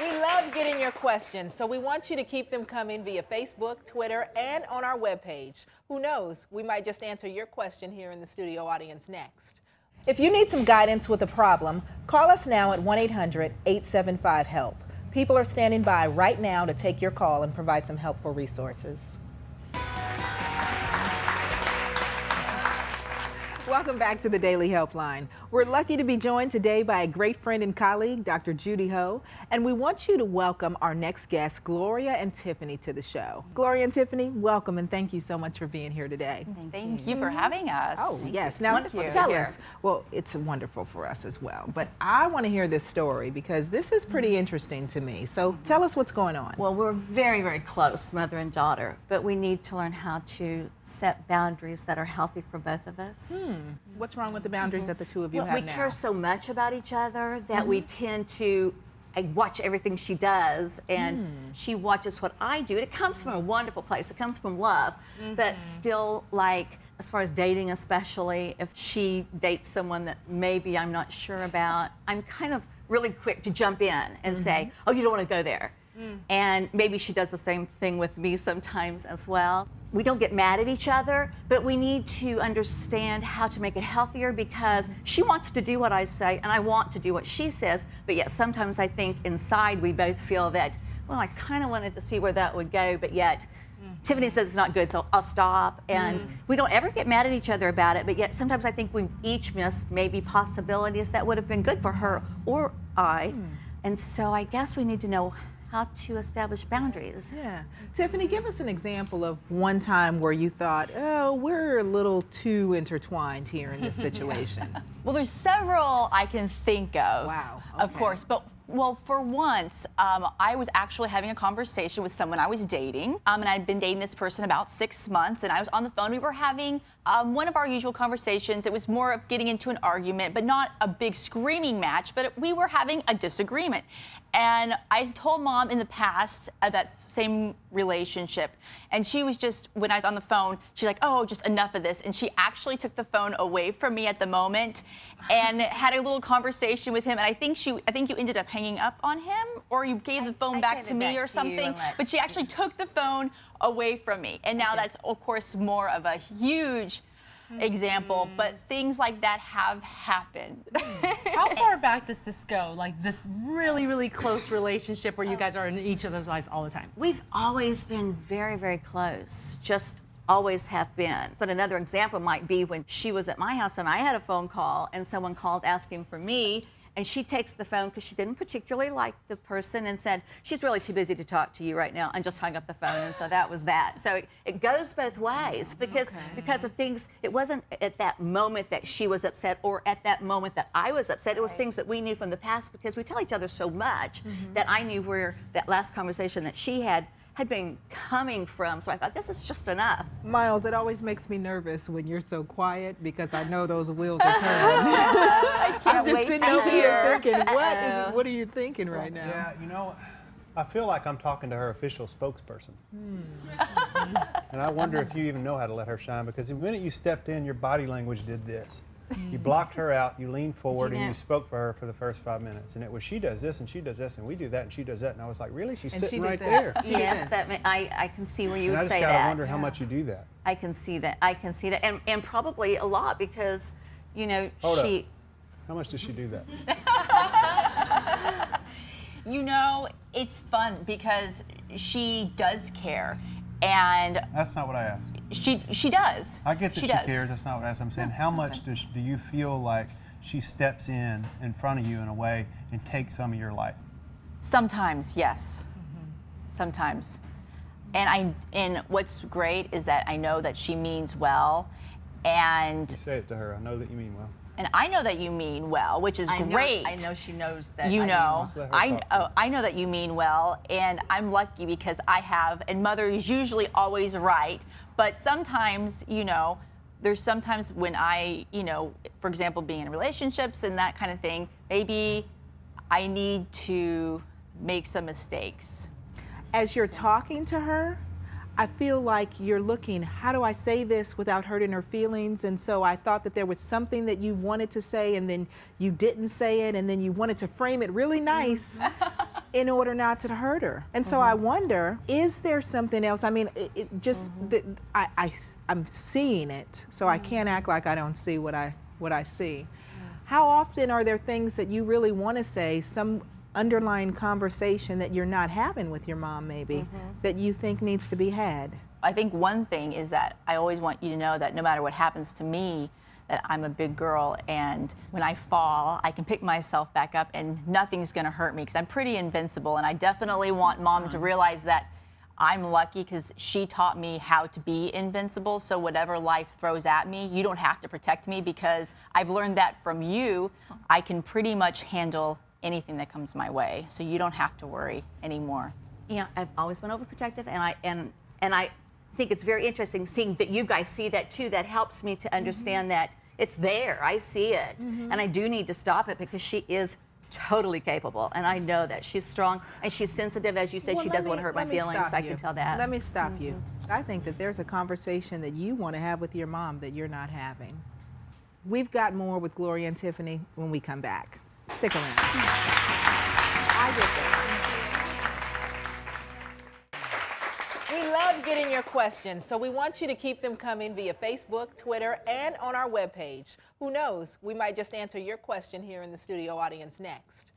We love getting your questions, so we want you to keep them coming via Facebook, Twitter, and on our webpage. Who knows, we might just answer your question here in the studio audience next. If you need some guidance with a problem, call us now at 1-800-875-HELP. People are standing by right now to take your call and provide some helpful resources. Welcome back to the Daily Helpline. We're lucky to be joined today by a great friend and colleague, Dr. Judy Ho, and we want you to welcome our next guests, Gloria and Tiffany, to the show. Gloria and Tiffany, welcome, and thank you so much for being here today. Thank you for having us. Oh, yes. Now, tell us. Well, it's wonderful for us as well, but I want to hear this story because this is pretty interesting to me. So tell us what's going on. Well, we're very, very close, mother and daughter, but we need to learn how to set boundaries that are healthy for both of us. What's wrong with the boundaries that the two of you Well, have we now? care so much about each other that we tend to watch everything she does, and she watches what I do. And it comes from a wonderful place. It comes from love, but still, like, as far as dating especially, if she dates someone that maybe I'm not sure about, I'm kind of really quick to jump in and say, oh, you don't want to go there. And maybe she does the same thing with me sometimes as well. We don't get mad at each other, but we need to understand how to make it healthier, because she wants to do what I say and I want to do what she says, but yet sometimes I think inside we both feel that, well, I kind of wanted to see where that would go, but yet Tiffany says it's not good, so I'll stop. And we don't ever get mad at each other about it, but yet sometimes I think we each miss maybe possibilities that would have been good for her or I. And so I guess we need to know how to establish boundaries. Yeah. Tiffany, give us an example of one time where you thought, oh, we're a little too intertwined here in this situation. Well, there's several I can think of. Wow. Of Okay. course, but well, for once, I was actually having a conversation with someone I was dating, and I'd been dating this person about 6 months, and I was on the phone. We were having one of our usual conversations. It was more of getting into an argument, but not a big screaming match, but we were having a disagreement. And I told Mom in the past of that same relationship, and she was just, when I was on the phone, she's like, oh, just enough of this. And she actually took the phone away from me at the moment and had a little conversation with him. And I think you ended up hanging up on him, or you gave the phone back to me or something. But she actually took the phone away from me. And now that's, of course, more of a huge example, but things like that have happened. How far back does this go? Like this really, really close relationship where you guys are in each other's lives all the time? We've always been very, very close, just always have been. But another example might be when she was at my house and I had a phone call and someone called asking for me, and she takes the phone because she didn't particularly like the person and said, she's really too busy to talk to you right now, and just hung up the phone. And so that was that. So it goes both ways because of things. It wasn't at that moment that she was upset or at that moment that I was upset. It was things that we knew from the past, because we tell each other so much that I knew where that last conversation that she had been coming from. So I thought, this is just enough. Miles, it always makes me nervous when you're so quiet because I know those wheels are turning. I'm just sitting over here thinking, what are you thinking right now? Yeah, you know, I feel like I'm talking to her official spokesperson. And I wonder if you even know how to let her shine, because the minute you stepped in, your body language did this. You blocked her out, you leaned forward, and you spoke for her for the first 5 minutes. And it was, she does this, and she does this, and we do that, and she does that. And I was like, really? She's sitting right there. Yes, I can see where you would say that. And I just got to wonder how much you do that. I can see that. I can see that. And probably a lot, because, you know, Hold up. How much does she do that? You know, it's fun because she does care. And That's not what I asked. she does. I get that she does. cares. That's not what I asked. I'm saying, how much do you feel like she steps in front of you in a way and takes some of your life? Sometimes, yes. Sometimes. And what's great is that I know that she means well, and You say it to her. I know that you mean well. and I know that you mean well, which is great. I know she knows that. You know, Let's let her talk. I know that you mean well, and I'm lucky because I have, and Mother is usually always right, but sometimes, you know, there's sometimes when I, you know, for example, being in relationships and that kind of thing, maybe I need to make some mistakes. As you're talking to her, I feel like you're looking, how do I say this without hurting her feelings? And so I thought that there was something that you wanted to say and then you didn't say it and then you wanted to frame it really nice. in order not to hurt her. And so I wonder, is there something else? I mean, I'm seeing it, so I can't act like I don't see what I see. How often are there things that you really want to say, some underlying conversation that you're not having with your mom maybe, that you think needs to be had? I think one thing is that I always want you to know that no matter what happens to me, that I'm a big girl, and when I fall, I can pick myself back up and nothing's gonna hurt me because I'm pretty invincible. And I definitely want Mom to realize that I'm lucky because she taught me how to be invincible. So whatever life throws at me, you don't have to protect me because I've learned that from you. I can pretty much handle anything that comes my way. So you don't have to worry anymore. Yeah, I've always been overprotective, and I think it's very interesting seeing that you guys see that too. That helps me to understand that it's there. I see it, and I do need to stop it because she is totally capable, and I know that she's strong and she's sensitive, as you said. She doesn't want to hurt my feelings. I can tell that. Let me stop you. I think that there's a conversation that you want to have with your mom that you're not having. We've got more with Gloria and Tiffany when we come back. Stick around. I get that. We love getting your questions, so we want you to keep them coming via Facebook, Twitter, and on our webpage. Who knows, we might just answer your question here in the studio audience next.